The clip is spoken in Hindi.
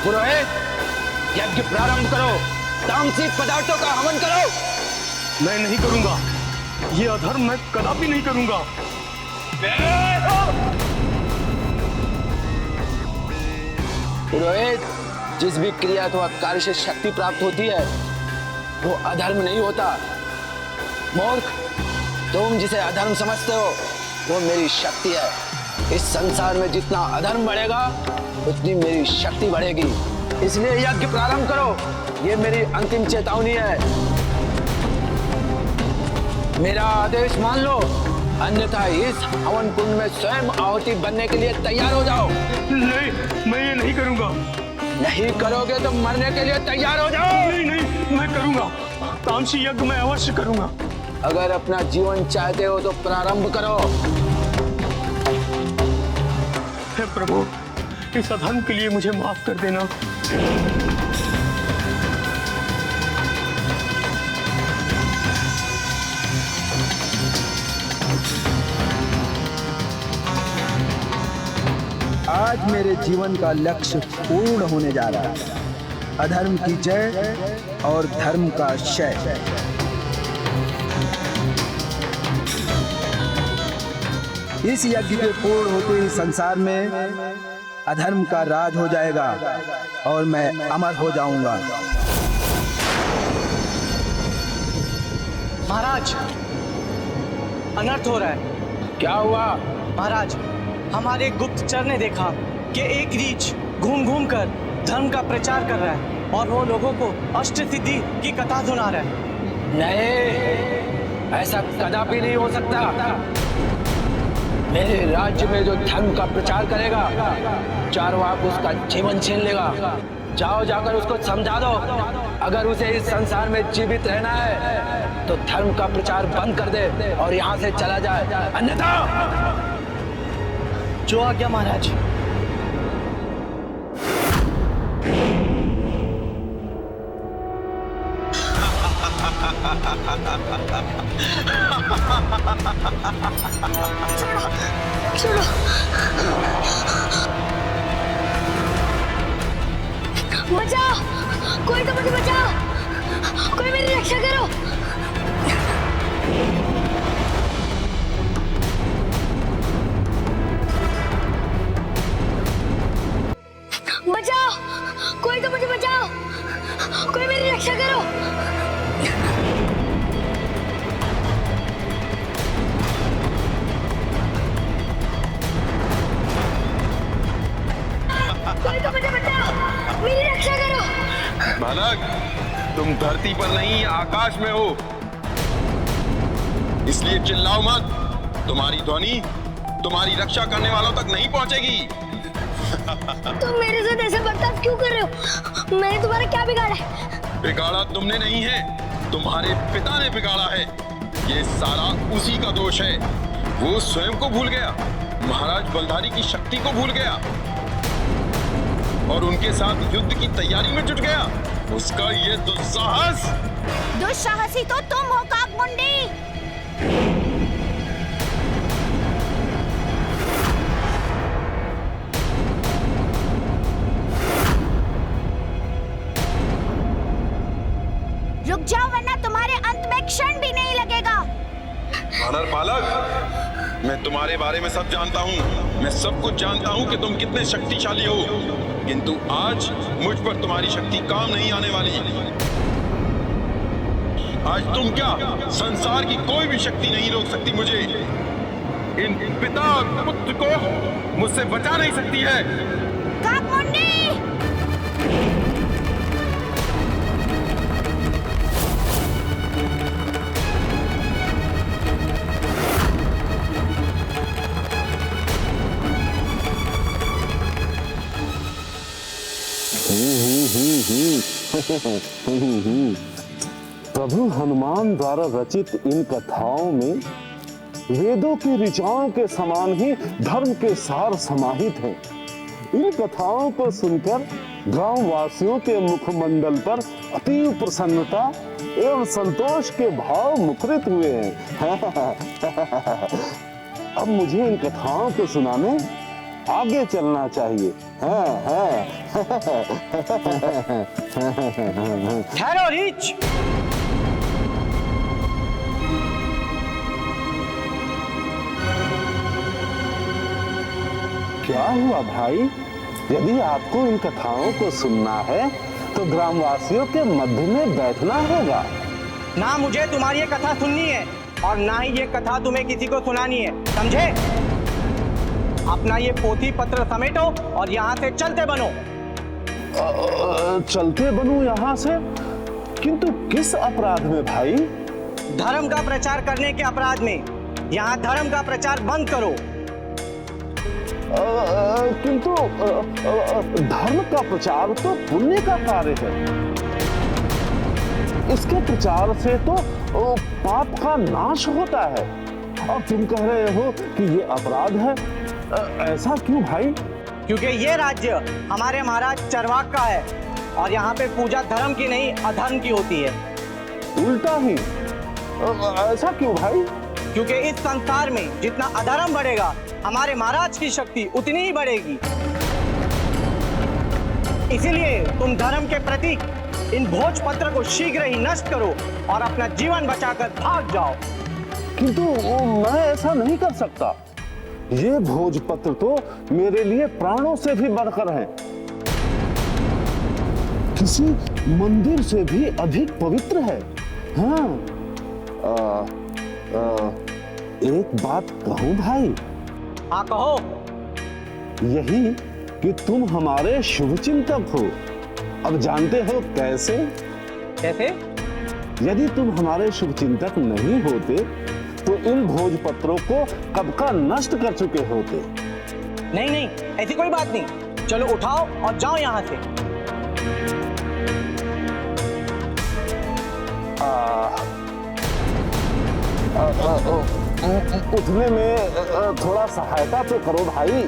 पुरोहित, यज्ञ प्रारंभ करो, तामसिक पदार्थों का हवन करो। मैं नहीं करूंगा, ये अधर्म मैं कदापि नहीं करूंगा। पुरोहित, जिस भी क्रिया अथवा कार्य से शक्ति प्राप्त होती है वो अधर्म नहीं होता। मूर्ख, तुम जिसे अधर्म समझते हो वो मेरी शक्ति है। इस संसार में जितना अधर्म बढ़ेगा उतनी मेरी शक्ति बढ़ेगी। इसलिए यज्ञ प्रारंभ करो, ये मेरी अंतिम चेतावनी है। मेरा आदेश मान लो, अन्यथा इस हवन कुंड में स्वयं आहुति बनने के लिए तैयार हो जाओ। नहीं, मैं ये नहीं करूंगा। नहीं करोगे तो मरने के लिए तैयार हो जाओ। नहीं नहीं, मैं करूंगा, तामसी यज्ञ मैं अवश्य करूंगा। अगर अपना जीवन चाहते हो तो प्रारंभ करो। हे प्रभु, इस अधर्म के लिए मुझे माफ कर देना। आज मेरे जीवन का लक्ष्य पूर्ण होने जा रहा है। अधर्म की जय और धर्म का क्षय। इस यज्ञ के पूर्ण होते ही संसार में अधर्म का राज हो जाएगा और मैं अमर हो जाऊंगा। महाराज, अनर्थ हो रहा है। क्या हुआ? महाराज, हमारे गुप्तचर ने देखा कि एक रीछ घूम घूम कर धर्म का प्रचार कर रहा है और वो लोगों को अष्ट सिद्धि की कथा सुना रहा है। नहीं, ऐसा कदापि नहीं हो सकता। मेरे राज्य में जो धर्म का प्रचार करेगा चारवाक उसका जीवन छीन लेगा। जाओ, जाकर उसको समझा दो, अगर उसे इस संसार में जीवित रहना है तो धर्म का प्रचार बंद कर दे और यहाँ से चला जाए, अन्यथा। जो आज्ञा महाराज। छोड़ो, बचाओ, कोई तो मुझे बचाओ, कोई मेरी रक्षा करो। बचाओ, कोई तो मुझे बचाओ, कोई मेरी रक्षा करो। कोई तो मुझे बचाओ, मेरी रक्षा करो। बालक, तुम धरती पर नहीं आकाश में हो, इसलिए चिल्लाओ मत। तुम्हारी ध्वनि तुम्हारी रक्षा करने वालों तक नहीं पहुंचेगी। तुम मेरे साथ ऐसा बर्ताव क्यों कर रहे हो? मैंने तुम्हारा क्या बिगाड़ा है? बिगाड़ा तुमने नहीं है, तुम्हारे पिता ने बिगाड़ा है। ये सारा उसी का दोष है। वो स्वयं को भूल गया, महाराज बलधारी की शक्ति को भूल गया और उनके साथ युद्ध की तैयारी में जुट गया। उसका ये दुस्साहस। दुस्साहसी तो तुम हो, काकमुंडी। रुक जाओ, वरना तुम्हारे अंत में क्षण भी नहीं लगेगा। वानर बालक, मैं तुम्हारे बारे में सब जानता हूँ। मैं सब कुछ जानता हूँ कि तुम कितने शक्तिशाली हो, किंतु आज मुझ पर तुम्हारी शक्ति काम नहीं आने वाली। आज तुम क्या, संसार की कोई भी शक्ति नहीं रोक सकती मुझे। इन पिता और पुत्र को मुझसे बचा नहीं सकती है। काकमुंडी! प्रभु हनुमान द्वारा रचित इन कथाओं में वेदों की ऋचाओं के समान ही धर्म के सार समाहित हैं। इन कथाओं को सुनकर गांव वासियों के मुखमंडल पर अतीव प्रसन्नता एवं संतोष के भाव मुखरित हुए हैं। अब मुझे इन कथाओं को सुनाने आगे चलना चाहिए। ठहरो रीच। क्या हुआ भाई? यदि आपको इन कथाओं को सुनना है तो ग्रामवासियों के मध्य में बैठना होगा। ना मुझे तुम्हारी ये कथा सुननी है और ना ही ये कथा तुम्हें किसी को सुनानी है, समझे? अपना ये पोथी पत्र समेटो और यहाँ से चलते बनो। चलते बनूं यहाँ से? किंतु किस अपराध में भाई? धर्म का प्रचार करने के अपराध में। यहाँ धर्म का प्रचार बंद करो। किंतु धर्म का प्रचार तो पुण्य का कार्य है। इसके प्रचार से तो पाप का नाश होता है और तुम कह रहे हो कि ये अपराध है। ऐसा क्यों भाई? क्योंकि ये राज्य हमारे महाराज चरवाक का है और यहाँ पे पूजा धर्म की नहीं अधर्म की होती है। उल्टा ही। ऐसा क्यों भाई? क्योंकि इस संसार में जितना अधर्म बढ़ेगा हमारे महाराज की शक्ति उतनी ही बढ़ेगी। इसीलिए तुम धर्म के प्रति इन भोजपत्र को शीघ्र ही नष्ट करो और अपना जीवन बचाकर भाग जाओ। किंतु मैं ऐसा नहीं कर सकता। ये भोजपत्र तो मेरे लिए प्राणों से भी बढ़कर है, किसी मंदिर से भी अधिक पवित्र है। हाँ, एक बात कहूं भाई? हाँ कहो। यही कि तुम हमारे शुभचिंतक हो। अब जानते हो कैसे? कैसे? यदि तुम हमारे शुभचिंतक नहीं होते तो इन भोजपत्रों को कब का नष्ट कर चुके होते। नहीं नहीं, ऐसी कोई बात नहीं। चलो उठाओ और जाओ यहाँ से। उठने में थोड़ा सहायता तो करो भाई।